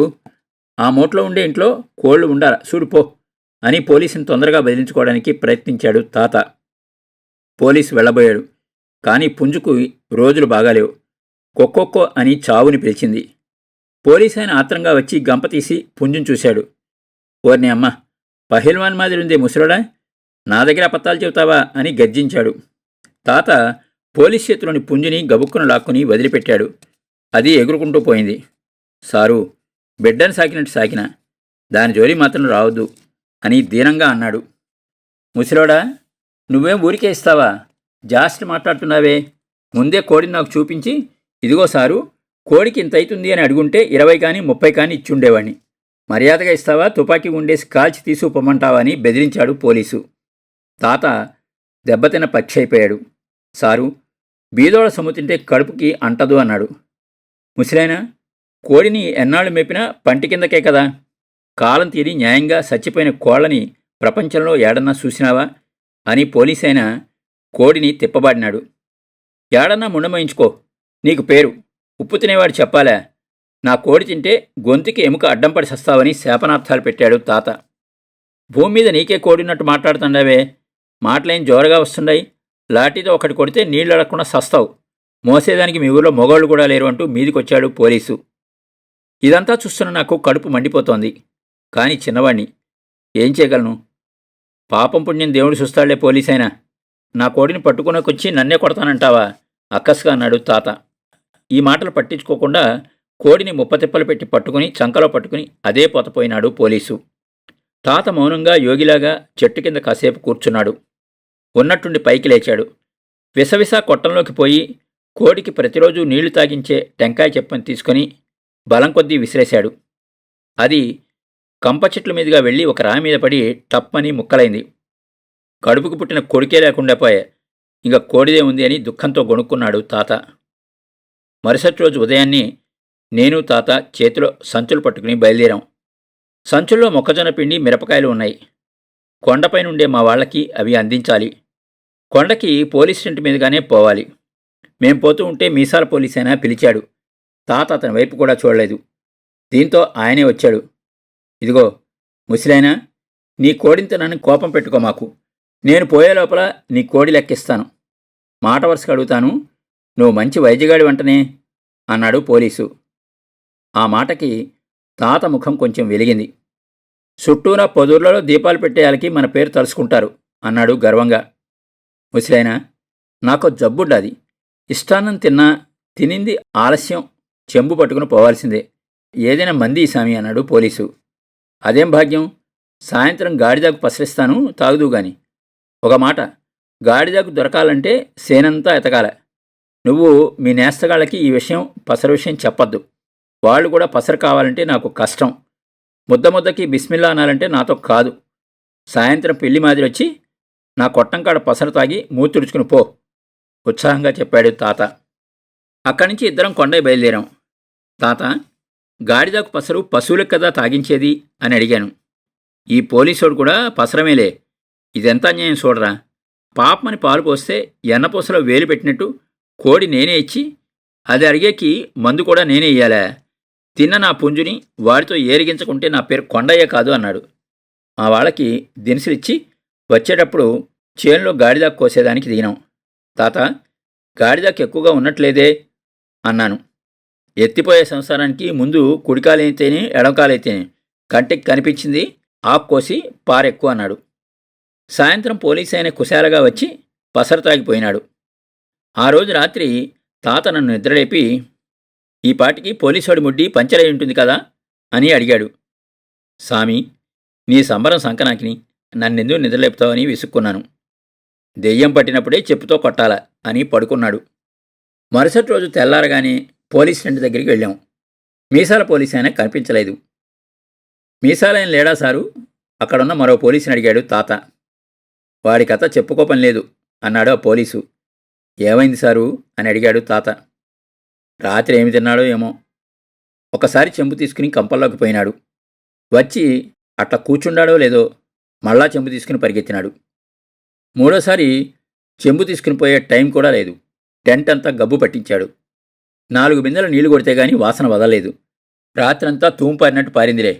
ఆ మూట్లో ఉండే ఇంట్లో కోళ్లు ఉండాల చూడుపో అని పోలీసుని తొందరగా బదిలించుకోవడానికి ప్రయత్నించాడు తాత. పోలీసు వెళ్ళబోయాడు. కానీ పుంజుకు రోజులు బాగాలేవు. కొక్కొక్కో అని చావుని పిలిచింది. పోలీసైన ఆత్రంగా వచ్చి గంప తీసి పుంజుని చూశాడు. ఓర్ని అమ్మ, పహిల్వాన్ మాదిరిందే ముసలోడా, నా దగ్గర అబద్ధాలు చెబుతావా అని గర్జించాడు. తాత పోలీస్ చేతిలోని పుంజుని గబుక్కును లాక్కుని వదిలిపెట్టాడు. అది ఎగురుకుంటూ పోయింది. సారు, బిడ్డను సాకినట్టు సాకినా, దాని జోలి మాత్రం రావద్దు అని దీనంగా అన్నాడు. ముసలోడా, నువ్వేం ఊరికే ఇస్తావా? జాస్తి మాట్లాడుతున్నావే. ముందే కోడిని నాకు చూపించి, ఇదిగో సారు, కోడికి ఇంత అవుతుంది అని అడుగుంటే 20 కానీ 30 కానీ ఇచ్చుండేవాణ్ణి. మర్యాదగా ఇస్తావా, తుపాకీ ఉండేసి కాల్చి తీసుకుపోమంటావా అని బెదిరించాడు పోలీసు. తాత దెబ్బతిన్న పక్షి అయిపోయాడు. సారు, బీదోళ సొమ్ము తింటే కడుపుకి అంటదు అన్నాడు. ముసలైనా, కోడిని ఎన్నాళ్ళు మేపినా పంటి కిందకే కదా. కాలం తీరి న్యాయంగా చచ్చిపోయిన కోళ్లని ప్రపంచంలో ఏడన్నా చూసినావా అని పోలీసైనా కోడిని తిప్పబాడినాడు. ఏడన్నా ముండమోయించుకో, నీకు పేరు. ఉప్పు తినేవాడు చెప్పాలా? నా కోడి తింటే గొంతుకి ఎముక అడ్డం పడి సస్తావని శాపనార్థాలు పెట్టాడు తాత. భూమి మీద నీకే కోడినట్టు మాట్లాడుతుండవే, మాటలేం జోరగా వస్తుండాయి. లాఠీతో ఒకటి కొడితే నీళ్లు అడగకుండా సస్తావు. మోసేదానికి మీ ఊళ్ళో మొగోళ్ళు కూడా లేరు అంటూ మీదికొచ్చాడు పోలీసు. ఇదంతా చూస్తున్న నాకు కడుపు మండిపోతోంది. కానీ చిన్నవాణ్ణి, ఏం చేయగలను? పాపం పుణ్యం దేవుడు చూస్తాళ్లే పోలీసైనా. నా కోడిని పట్టుకునేకొచ్చి నన్నే కొడతానంటావా అక్కస్గా అన్నాడు తాత. ఈ మాటలు పట్టించుకోకుండా కోడిని ముప్పతిప్పలు పెట్టి పట్టుకుని చంకలో పట్టుకుని అదే పోతపోయినాడు పోలీసు. తాత మౌనంగా యోగిలాగా చెట్టు కింద కాసేపు కూర్చున్నాడు. ఉన్నట్టుండి పైకి లేచాడు. విసవిసా కొట్టంలోకి పోయి కోడికి ప్రతిరోజు నీళ్లు తాగించే టెంకాయ చెప్పని తీసుకొని బలం కొద్దీ విసిరేశాడు. అది కంప చెట్ల మీదుగా వెళ్ళి ఒక రాయి మీద పడి టప్పని ముక్కలైంది. కడుపుకు పుట్టిన కొడుకే లేకుండా పోయే, ఇంక కోడిదే ఉంది అని దుఃఖంతో గొణుక్కున్నాడు తాత. మరుసటి రోజు ఉదయాన్నే నేను తాత చేతిలో సంచులు పట్టుకుని బయలుదేరాం. సంచుల్లో మొక్కజొన్న పిండి, మిరపకాయలు ఉన్నాయి. కొండపైనుండే మా వాళ్ళకి అవి అందించాలి. కొండకి పోలీస్ స్టేషన్ మీదుగానే పోవాలి. మేం పోతూ ఉంటే మీసాల పోలీసైనా పిలిచాడు. తాత అతని వైపు కూడా చూడలేదు. దీంతో ఆయనే వచ్చాడు. ఇదిగో ముసిలైనా, నీ కోడింత నన్ను కోపం పెట్టుకో మాకు. నేను పోయే లోపల నీ కోడి లెక్కిస్తాను. మాట వరుసగా అడుగుతాను, నువ్వు మంచి వైద్యగాడి వంటనే అన్నాడు పోలీసు. ఆ మాటకి తాత ముఖం కొంచెం వెలిగింది. చుట్టూరా పొదూర్లలో దీపాలు పెట్టేయాలకి మన పేరు తలుసుకుంటారు అన్నాడు గర్వంగా. ముసిలైనా, నాకు జబ్బుడ్డాది. ఇష్టాన్నం తిన్నా, తినింది ఆలస్యం చెంబు పట్టుకుని పోవాల్సిందే. ఏదైనా మంది సామి అన్నాడు పోలీసు. అదేం భాగ్యం, సాయంత్రం గాడిదాకు పసరిస్తాను, తాగుదువుగాని. ఒక మాట, గాడిదాకు దొరకాలంటే సేనంతా ఎతకాల. నువ్వు మీ నేస్తగాళ్ళకి ఈ విషయం, పసరు విషయం చెప్పొద్దు. వాళ్ళు కూడా పసరు కావాలంటే నాకు కష్టం. ముద్దకి బిస్మిల్లా అనాలంటే నాతో కాదు. సాయంత్రం పెళ్లి మాదిరి వచ్చి నా కొట్టంకాడ పసరు తాగి మూతుడుచుకుని పో ఉత్సాహంగా చెప్పాడు తాత. అక్కడి నుంచి ఇద్దరం కొండై బయలుదేరాం. తాత, గాడిదాకు పసరు పశువులకు కదా తాగించేది అని అడిగాను. ఈ పోలీసోడు కూడా పసరమేలే. ఇదెంత అన్యాయం చూడరా. పాపమని పాలు పోస్తే ఎన్నపూసలో వేలు పెట్టినట్టు కోడి నేనే ఇచ్చి, అది అడిగేకి మందు కూడా నేనే ఇయ్యాలా? తిన్న నా పుంజుని వాడితో ఏరిగించకుంటే నా పేరు కొండయ్య కాదు అన్నాడు. మా వాళ్ళకి దినుసులిచ్చి వచ్చేటప్పుడు చేనులో గాడిదాకు కోసేదానికి దిగినాం. తాత, గాడిదాకు ఎక్కువగా ఉన్నట్లేదే అన్నాను. ఎత్తిపోయే సంసారానికి ముందు కుడికాలైతేనే ఎడమకాలైతేనే, కంటికి కనిపించింది ఆకు కోసి పారెక్కు అన్నాడు. సాయంత్రం పోలీసు ఆయన కుశాలగా వచ్చి పసరు తాగిపోయినాడు. ఆ రోజు రాత్రి తాత నన్ను నిద్రలేపి, ఈ పాటికి పోలీసుడి ముడ్డి పంచరై ఉంటుంది కదా అని అడిగాడు. సామి, నీ సంబరం సంకనాకిని, నన్నెందుకు నిద్రలేపుతావని విసుక్కున్నాను. దెయ్యం పట్టినప్పుడే చెప్పుతో కొట్టాల అని పడుకున్నాడు. మరుసటి రోజు తెల్లారగానే పోలీస్ స్టేషన్ దగ్గరికి వెళ్ళాం. మీసాల పోలీసు ఆయన కనిపించలేదు. మీసాలైన లేడా సారు అక్కడున్న మరో పోలీసుని అడిగాడు తాత. వాడి కథ చెప్పుకోపని లేదు అన్నాడు ఆ పోలీసు. ఏమైంది సారు అని అడిగాడు తాత. రాత్రి ఏమి తిన్నాడో ఏమో, ఒకసారి చెంబు తీసుకుని కంపల్లోకి పోయినాడు. వచ్చి అట్లా కూర్చుండాడో లేదో మళ్ళా చెంబు తీసుకుని పరిగెత్తినాడు. మూడోసారి చెంబు తీసుకుని పోయే టైం కూడా లేదు. టెంట్ అంతా గబ్బు పట్టించాడు. 4 బిందెలు నీళ్లు కొడితే గాని వాసన వదలలేదు. రాత్రంతా తూంపారినట్టు పారిందిలే.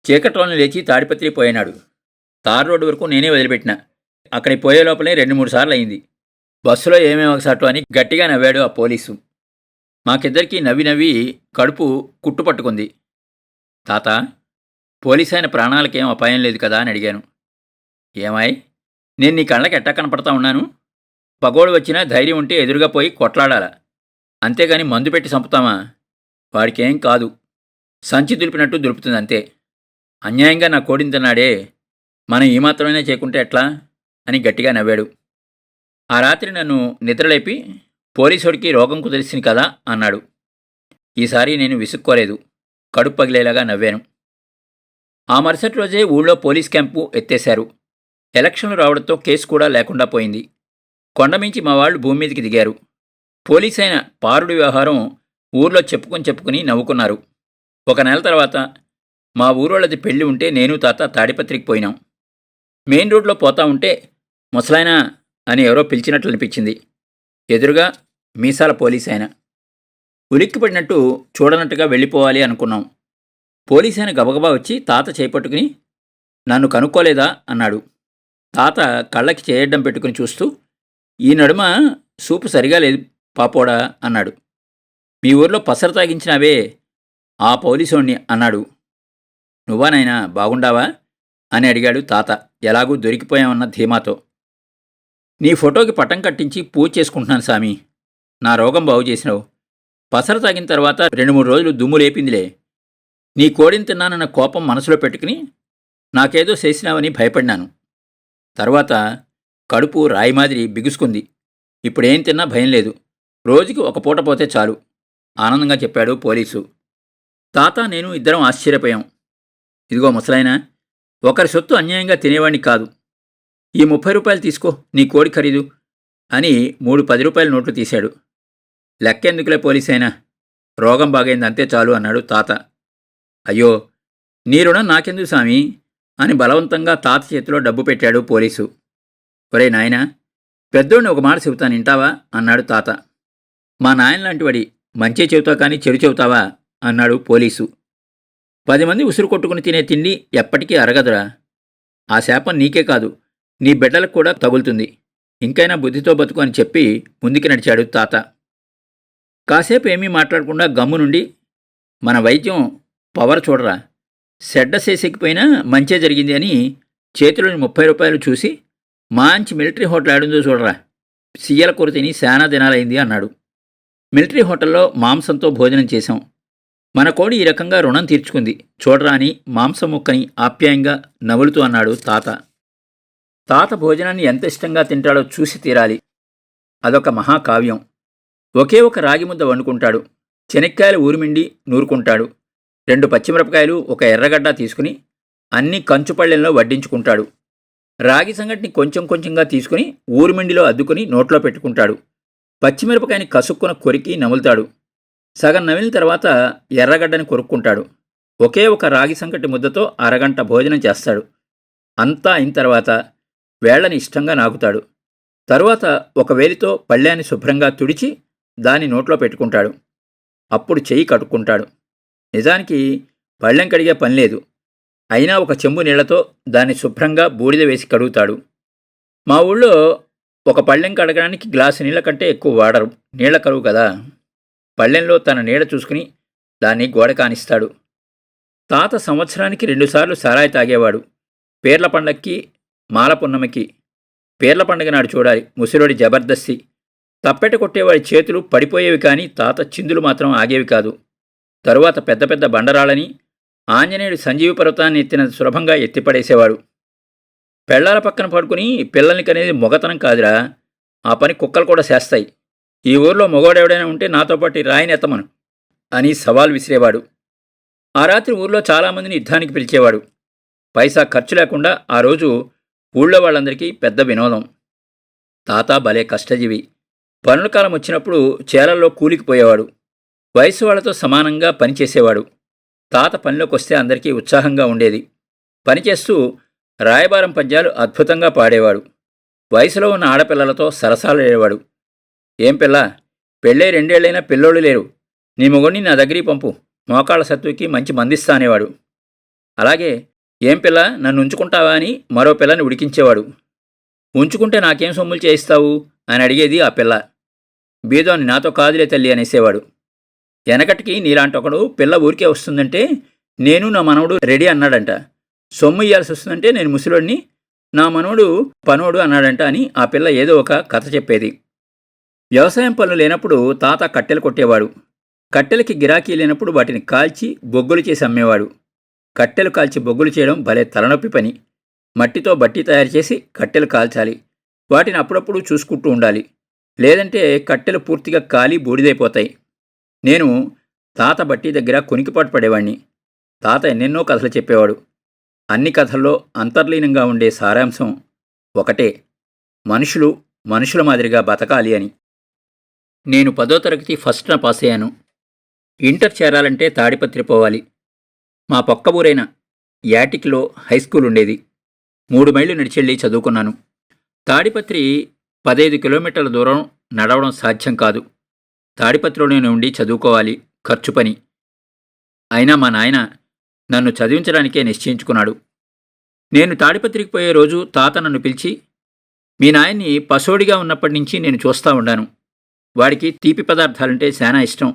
చీకట్లోనే లేచి తాడిపత్రి పోయినాడు. తార్ రోడ్డు వరకు నేనే వదిలిపెట్టినా. అక్కడికి పోయే లోపలే 2-3 సార్లు అయింది. బస్సులో ఏమేమి ఒకసాటో అని గట్టిగా నవ్వాడు ఆ పోలీసు. మాకిద్దరికీ నవ్వి నవ్వి కడుపు కుట్టుపట్టుకుంది. తాత, పోలీసు ఆయన ప్రాణాలకేం అపాయం లేదు కదా అని అడిగాను. ఏమాయ్, నేను నీ కళ్ళకి ఎట్టా కనపడతా ఉన్నాను? పగోడు వచ్చినా ధైర్యం ఉంటే ఎదురుగా పోయి కొట్లాడాల, అంతేగాని మందు పెట్టి చంపుతామా? వాడికేం కాదు, సంచి దులిపినట్టు దులుపుతుంది అంతే. అన్యాయంగా నా కోడిని తిన్నాడే, మనం ఈ మాత్రమైనా చేయకుంటే ఎట్లా అని గట్టిగా నవ్వాడు. ఆ రాత్రి నన్ను నిద్రలేపి, పోలీసుడికి రోగం కుదిరిసింది కదా అన్నాడు. ఈసారి నేను విసుక్కోలేదు. కడుపు పగిలేలాగా నవ్వాను. ఆ మరుసటి రోజే ఊళ్ళో పోలీస్ క్యాంపు ఎత్తేశారు. ఎలక్షన్లు రావడంతో కేసు కూడా లేకుండా పోయింది. కొండమించి మా వాళ్ళు భూమి మీదకి దిగారు. పోలీస్ అయిన పారుడి వ్యవహారం ఊర్లో చెప్పుకుని నవ్వుకున్నారు. 1 నెల తర్వాత మా ఊరోళ్ళది పెళ్లి ఉంటే నేను తాత తాడిపత్రికి పోయినాం. మెయిన్ రోడ్లో పోతా ఉంటే ముసలాయనా అని ఎవరో పిలిచినట్లు అనిపించింది. ఎదురుగా మీసాల పోలీస్ ఆయన. ఉలిక్కిపడినట్టు చూడనట్టుగా వెళ్ళిపోవాలి అనుకున్నాం. పోలీస్ ఆయన గబగబా వచ్చి తాత చేపట్టుకుని, నన్ను కనుక్కోలేదా అన్నాడు. తాత కళ్ళకి చేయడ్డం పెట్టుకుని చూస్తూ, ఈ నడుమ సూపు సరిగా లేదు పాపోడా అన్నాడు. మీ ఊర్లో పసరు తాగించినావే, ఆ పోలీసోణ్ణి అన్నాడు. నువ్వా నాయనా, బాగుండావా అని అడిగాడు తాత ఎలాగూ దొరికిపోయామన్న ధీమాతో. నీ ఫోటోకి పటం కట్టించి పూజ చేసుకుంటున్నాను సామి. నా రోగం బాగు చేసినావు. పసరు తాగిన తర్వాత 2-3 రోజులు దుమ్ము లేపిందిలే. నీ కోడిని తిన్నానన్న కోపం మనసులో పెట్టుకుని నాకేదో చేసినావని భయపడినాను. తర్వాత కడుపు రాయి మాదిరి బిగుసుకుంది. ఇప్పుడేం తిన్నా భయం లేదు. రోజుకి ఒక పూట పోతే చాలు ఆనందంగా చెప్పాడు పోలీసు. తాత నేను ఇద్దరం ఆశ్చర్యపోయాం. ఇదిగో ముసలాయనా, ఒకరి సొత్తు అన్యాయంగా తినేవాణ్ణి కాదు. ఈ 30 రూపాయలు తీసుకో, నీ కోడి ఖరీదు అని 3 10 రూపాయల నోట్లు తీశాడు. లెక్కెందుకులే పోలీసైనా, రోగం బాగైంది అంతే చాలు అన్నాడు తాత. అయ్యో, నీ రుణం నాకెందుకు సామి అని బలవంతంగా తాత చేతిలో డబ్బు పెట్టాడు పోలీసు. ఒరే నాయనా, పెద్దోడిని ఒక మాట చెబుతాను వింటావా అన్నాడు తాత. మా నాయన లాంటివాడి మంచి చెబుతావు కానీ చెడు చెబుతావా అన్నాడు పోలీసు. 10 మంది ఉసురు కొట్టుకుని తినే తిండి ఎప్పటికీ అరగదురా. ఆ శాపం నీకే కాదు, నీ బిడ్డలకు కూడా తగులుతుంది. ఇంకైనా బుద్ధితో బతుకు అని చెప్పి ముందుకు నడిచాడు తాత. కాసేపు ఏమీ మాట్లాడకుండా గమ్ము నుండి, మన వైద్యం పవర్ చూడరా, సెడ్డ చేసేకిపోయినా మంచే జరిగింది అని చేతిలోని 30 రూపాయలు చూసి, మంచి మిలిటరీ హోటల్ ఆడుందో చూడరా, సీయల కూర తిని శానా దినాలైంది అన్నాడు. మిలిటరీ హోటల్లో మాంసంతో భోజనం చేశాం. మన కోడి ఈ రకంగా రుణం తీర్చుకుంది చూడరా అని మాంసం ముక్కని ఆప్యాయంగా నవ్వులుతూ అన్నాడు తాత. తాత భోజనాన్ని ఎంత ఇష్టంగా తింటాడో చూసి తీరాలి. అదొక మహాకావ్యం. ఒకే ఒక రాగి ముద్ద వండుకుంటాడు. చెనక్కాయలు ఊరిమిండి నూరుకుంటాడు. 2 పచ్చిమిరపకాయలు, ఒక ఎర్రగడ్డ తీసుకుని అన్నీ కంచుపళ్ళెంలో వడ్డించుకుంటాడు. రాగి సంగటిని కొంచెం కొంచెంగా తీసుకుని ఊరిమిండిలో అద్దుకుని నోట్లో పెట్టుకుంటాడు. పచ్చిమిరపకాయని కసుక్కున కొరికి నములుతాడు. సగం నమిలిన తర్వాత ఎర్రగడ్డని కొరుక్కుంటాడు. ఒకే ఒక రాగి సంగటి ముద్దతో అరగంట భోజనం చేస్తాడు. అంతా అయిన తర్వాత వేళ్లని ఇష్టంగా నాకుతాడు. తరువాత ఒక వేలితో పళ్ళాన్ని శుభ్రంగా తుడిచి దాన్ని నోట్లో పెట్టుకుంటాడు. అప్పుడు చెయ్యి కడుక్కుంటాడు. నిజానికి పళ్ళెం కడిగే పనిలేదు. అయినా ఒక చెంబు నీళ్లతో దాన్ని శుభ్రంగా బూడిద వేసి కడుగుతాడు. మా ఊళ్ళో ఒక పళ్ళెం కడగడానికి గ్లాసు నీళ్ల కంటే ఎక్కువ వాడరు, నీళ్ల కరువు కదా. పళ్ళెంలో తన నీడ చూసుకుని దాన్ని గోడ కానిస్తాడు. తాత సంవత్సరానికి 2 సార్లు సారాయి తాగేవాడు. పేర్ల పండక్కి, మాల పున్నమికి. పేర్ల పండగ నాడు చూడాలి ముసిలోడి జబర్దస్తి. తప్పెట కొట్టేవాడి చేతులు పడిపోయేవి కానీ తాత చిందులు మాత్రం ఆగేవి కాదు. తరువాత పెద్ద పెద్ద బండరాళ్ళని, ఆంజనేయుడు సంజీవి పర్వతాన్ని ఎత్తిన సులభంగా ఎత్తిపడేసేవాడు. పెళ్లాల పక్కన పడుకుని పిల్లల్ని కనేది మొగతనం కాదురా, ఆ పని కుక్కలు కూడా చేస్తాయి. ఈ ఊర్లో మొగోడెవడైనా ఉంటే నాతో పాటు ఈ రాయిని ఎత్తమను అని సవాల్ విసిరేవాడు. ఆ రాత్రి ఊర్లో చాలామందిని యుద్ధానికి పిలిచేవాడు. పైసా ఖర్చు లేకుండా ఆ రోజు ఊళ్ళో వాళ్ళందరికీ పెద్ద వినోదం. తాత భలే కష్టజీవి. పనుల కాలం వచ్చినప్పుడు చేలల్లో కూలికిపోయేవాడు. వయసు వాళ్లతో సమానంగా పనిచేసేవాడు. తాత పనిలోకి వస్తే అందరికీ ఉత్సాహంగా ఉండేది. పనిచేస్తూ రాయబారం పద్యాలు అద్భుతంగా పాడేవాడు. వయసులో ఉన్న ఆడపిల్లలతో సరసాలేవాడు. ఏం పిల్ల, పెళ్ళై 2 ఏళ్లైనా పిల్లోళ్ళు లేరు, నీ మొగుడిని నా దగ్గరికి పంపు, మోకాళ్ళ సత్తుకి మంచి మందిస్తా అనేవాడు. అలాగే ఏం పిల్ల, నన్ను ఉంచుకుంటావా అని మరో పిల్లని ఉడికించేవాడు. ఉంచుకుంటే నాకేం సొమ్ములు చేయిస్తావు అని అడిగేది ఆ పిల్ల. బీదోని నాతో కాదులే తల్లి అనేసేవాడు. వెనకటికి నీలాంటొకడు పిల్ల ఊరికే వస్తుందంటే నేను నా మనవడు రెడీ అన్నాడంట. సొమ్ము ఇయ్యాల్సి వస్తుందంటే నేను ముసలోడిని, నా మనవడు పనోడు అన్నాడంట అని ఆ పిల్ల ఏదో ఒక కథ చెప్పేది. వ్యవసాయం పనులు లేనప్పుడు తాత కట్టెలు కొట్టేవాడు. కట్టెలకి గిరాకీ లేనప్పుడు వాటిని కాల్చి బొగ్గులు చేసి అమ్మేవాడు. కట్టెలు కాల్చి బొగ్గులు చేయడం భలే తలనొప్పి పని. మట్టితో బట్టి తయారు చేసి కట్టెలు కాల్చాలి. వాటిని అప్పుడప్పుడు చూసుకుంటూ ఉండాలి. లేదంటే కట్టెలు పూర్తిగా కాలి బూడిదైపోతాయి. నేను తాత బట్టి దగ్గర కొనికిపాటు పడేవాణ్ణి. తాత ఎన్నెన్నో కథలు చెప్పేవాడు. అన్ని కథల్లో అంతర్లీనంగా ఉండే సారాంశం ఒకటే, మనుషులు మనుషుల మాదిరిగా బతకాలి అని. నేను 10వ తరగతి ఫస్ట్న పాస్ అయ్యాను. ఇంటర్ చేరాలంటే తాడిపత్రి పోవాలి. మా పక్క ఊరైన యాటికిలో హైస్కూల్ ఉండేది. 3 మైళ్ళు నడిచెళ్ళి చదువుకున్నాను. తాడిపత్రి 15 కిలోమీటర్ల దూరం నడవడం సాధ్యం కాదు. తాడిపత్రిలోనే ఉండి చదువుకోవాలి, ఖర్చు పని. అయినా మా నాయన నన్ను చదివించడానికే నిశ్చయించుకున్నాడు. నేను తాడిపత్రికి పోయే రోజు తాత నన్ను పిలిచి, మీ నాయన్ని పసోడిగా ఉన్నప్పటి నుంచి నేను చూస్తూ ఉండాను. వాడికి తీపి పదార్థాలంటే చాలా ఇష్టం.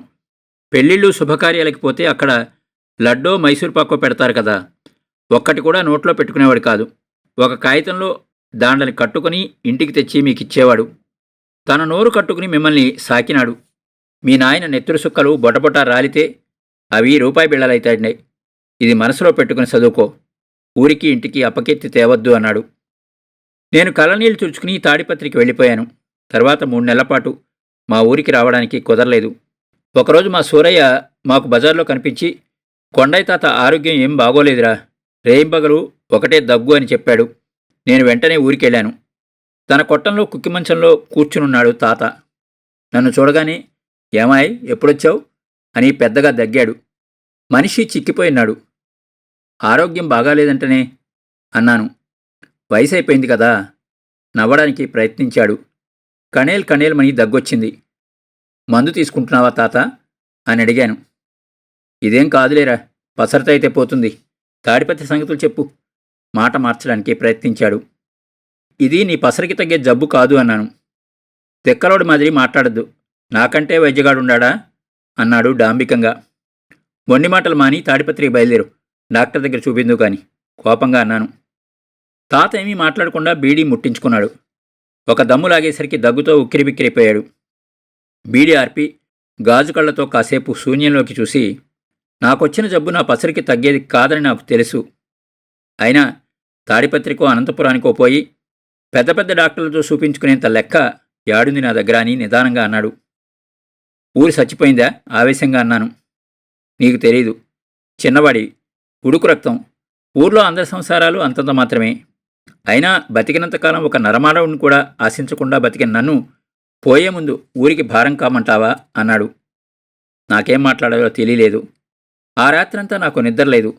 పెళ్ళిళ్ళు శుభకార్యాలకి పోతే అక్కడ లడ్డో మైసూర్పాకో పెడతారు కదా, ఒక్కటి కూడా నోట్లో పెట్టుకునేవాడు కాదు. ఒక కాగితంలో దాండ్లని కట్టుకుని ఇంటికి తెచ్చి మీకిచ్చేవాడు. తన నోరు కట్టుకుని మిమ్మల్ని సాకినాడు. మీ నాయన నెత్తురు సుక్కలు బొటబొట రాలితే అవి రూపాయి బిళ్ళలైతాయి. ఇది మనసులో పెట్టుకుని చదువుకో, ఊరికి ఇంటికి అపకెత్తి తేవద్దు అన్నాడు. నేను కళ్ళనీళ్లు తుడుచుకుని తాడిపత్రికి వెళ్ళిపోయాను. తర్వాత 3 నెలల పాటు మా ఊరికి రావడానికి కుదరలేదు. ఒకరోజు మా సూరయ్య మాకు బజార్లో కనిపించి, కొండయ్య తాత ఆరోగ్యం ఏం బాగోలేదురా, రేయింబగలు ఒకటే దగ్గు అని చెప్పాడు. నేను వెంటనే ఊరికెళ్ళాను. తన కొట్టంలో కుక్కిమంచంలో కూర్చునున్నాడు తాత. నన్ను చూడగానే, ఏమాయ్ ఎప్పుడొచ్చావు అని పెద్దగా దగ్గాడు. మనిషి చిక్కిపోయినాడు. ఆరోగ్యం బాగాలేదంటనే అన్నాను. వయసైపోయింది కదా. నవ్వడానికి ప్రయత్నించాడు. కణేల్ కణేల్మని దగ్గొచ్చింది. మందు తీసుకుంటున్నావా తాత అని అడిగాను. ఇదేం కాదులేరా, పసరత అయితే పోతుంది. తాడిపత్రి సంగతులు చెప్పు. మాట మార్చడానికి ప్రయత్నించాడు. ఇది నీ పసరికి తగ్గే జబ్బు కాదు అన్నాను. తెక్కలోడి మాదిరి మాట్లాడద్దు, నాకంటే వైద్యగాడుండా అన్నాడు డాంబికంగా. మొండి మాటలు మాని తాడిపత్రికి బయలుదేరు, డాక్టర్ దగ్గర చూపిందు కాని కోపంగా అన్నాను. తాత ఏమీ మాట్లాడకుండా బీడీ ముట్టించుకున్నాడు. ఒక దమ్ము లాగేసరికి దగ్గుతో ఉక్కిరిబిక్కిరైపోయాడు. బీడీ ఆర్పి గాజు కళ్లతో కాసేపు శూన్యంలోకి చూసి, నాకొచ్చిన జబ్బు నా పసరికి తగ్గేది కాదని నాకు తెలుసు. అయినా తాడిపత్రికో అనంతపురానికో పోయి పెద్ద పెద్ద డాక్టర్లతో చూపించుకునేంత లెక్క యాడుంది నా దగ్గర అని నిదానంగా అన్నాడు. ఊరి చచ్చిపోయిందా ఆవేశంగా అన్నాను. నీకు తెలీదు, చిన్నవాడి, ఉడుకు రక్తం. ఊర్లో అందరి సంసారాలు అంతంత మాత్రమే. అయినా బతికినంతకాలం ఒక నరమానవుడిని కూడా ఆశించకుండా బతికిన నన్ను పోయే ముందు ఊరికి భారం కామంటావా అన్నాడు. నాకేం మాట్లాడాలో తెలియలేదు. ఆ రాత్రంతా నాకు నిద్రలేదు.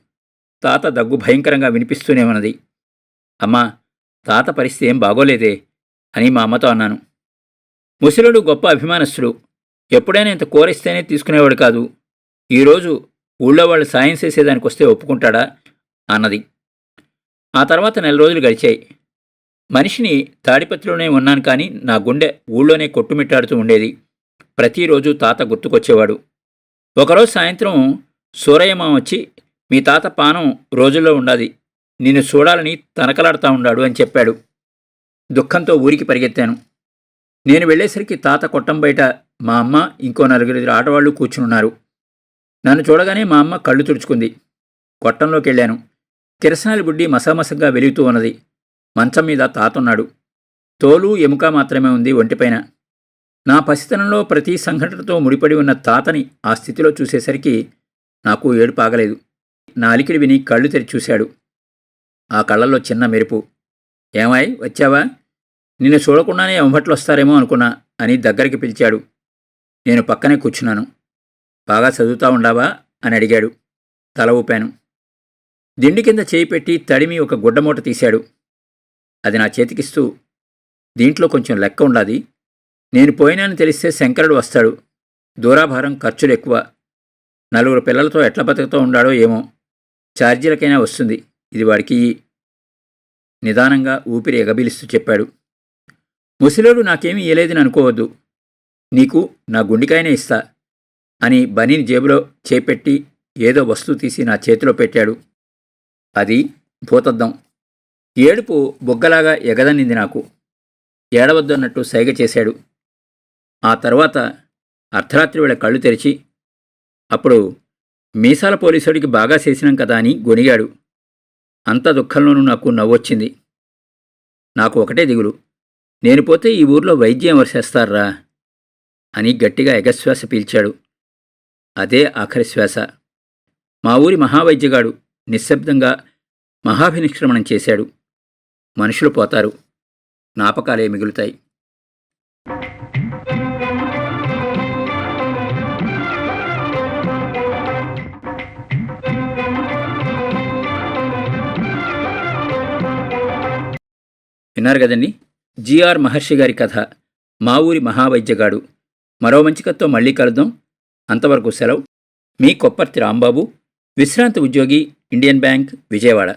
తాత దగ్గు భయంకరంగా వినిపిస్తూనే ఉన్నది. అమ్మా, తాత పరిస్థితి ఏం బాగోలేదే అని మా అమ్మతో అన్నాను. ముసలుడు గొప్ప అభిమానస్తుడు. ఎప్పుడైనా ఇంత కోరిస్తేనే తీసుకునేవాడు కాదు. ఈరోజు ఊళ్ళో వాళ్ళు సాయం చేసేదానికి వస్తే ఒప్పుకుంటాడా అన్నది. ఆ తర్వాత 4 రోజులు గడిచాయి. మనిషిని తాడిపత్రిలోనే ఉన్నాను కానీ నా గుండె ఊళ్ళోనే కొట్టుమిట్టాడుతూ ఉండేది. ప్రతిరోజు తాత గుర్తుకొచ్చేవాడు. ఒకరోజు సాయంత్రం సూరయ్యమ్మ వచ్చి, మీ తాత పానం రోజుల్లో ఉండాది, నిన్ను చూడాలని తనకలాడుతూ ఉండాడు అని చెప్పాడు. దుఃఖంతో ఊరికి పరిగెత్తాను. నేను వెళ్ళేసరికి తాత కొట్టం బయట మా అమ్మ, ఇంకో 4 ఆటవాళ్లు కూర్చునున్నారు. నన్ను చూడగానే మా అమ్మ కళ్ళు తుడుచుకుంది. కొట్టంలోకి వెళ్ళాను. కిరసనాలి బుడ్డి మసమసగా వెలుగుతూ ఉన్నది. మంచం మీద తాతున్నాడు. తోలు ఎముక మాత్రమే ఉంది ఒంటిపైన. నా పసితనంలో ప్రతి సంఘటనతో ముడిపడి ఉన్న తాతని ఆ స్థితిలో చూసేసరికి నాకు ఏడుపు ఆగలేదు. నా అలికిడి విని కళ్ళు తెరిచి చూశాడు. ఆ కళ్ళల్లో చిన్న మెరుపు. ఏమాయ్ వచ్చావా? నిన్ను చూడకుండానే ఎంబట్లు వస్తారేమో అనుకున్నా అని దగ్గరికి పిలిచాడు. నేను పక్కనే కూర్చున్నాను. బాగా చదువుతా ఉండావా అని అడిగాడు. తల ఊపాను. దిండి కింద చేయి పెట్టి తడిమి ఒక గుడ్డమూట తీశాడు. అది నా చేతికిస్తూ, దీంట్లో కొంచెం లెక్క ఉండాది. నేను పోయినానని తెలిస్తే శంకరుడు వస్తాడు. దూరాభారం, ఖర్చులు ఎక్కువ. 4 పిల్లలతో ఎట్ల బతుకుతూ ఉండాడో ఏమో. ఛార్జీలకైనా వస్తుంది. ఇది వాడికి నిదానంగా ఊపిరి ఎగబిలిస్తూ చెప్పాడు. ముసలోడు నాకేమీ ఇయ్యలేదని అనుకోవద్దు. నీకు నా గుండికాయనే ఇస్తా అని బనీని జేబులో చేపెట్టి ఏదో వస్తువు తీసి నా చేతిలో పెట్టాడు. అది భూతద్దం. ఏడుపు బొగ్గలాగా ఎగదన్నింది నాకు. ఏడవద్దు అన్నట్టు సైగ చేశాడు. ఆ తర్వాత అర్ధరాత్రి వేళ కళ్ళు తెరిచి, అప్పుడు మీసాల పోలీసుడికి బాగా చేసినాం కదా అని గొనిగాడు. అంత దుఃఖంలోనూ నాకు నవ్వొచ్చింది. నాకు ఒకటే దిగులు, నేను పోతే ఈ ఊర్లో వైద్యం ఎవరు చేస్తారా అని గట్టిగా ఎగశ్వాస పీల్చాడు. అదే ఆఖరి శ్వాస. మా ఊరి మహావైద్యగాడు నిశ్శబ్దంగా మహాభినిష్క్రమణం చేశాడు. మనుషులు పోతారు, జ్ఞాపకాలే మిగులుతాయి. విన్నారు కదండి, జిఆర్ మహర్షి గారి కథ మా ఊరి మహావైద్యగాడు. మరో మంచి కథతో మళ్ళీ కలుద్దాం. అంతవరకు సెలవు. మీ కొప్పర్తి రాంబాబు, విశ్రాంతి ఉద్యోగి, ఇండియన్ బ్యాంక్, విజయవాడ.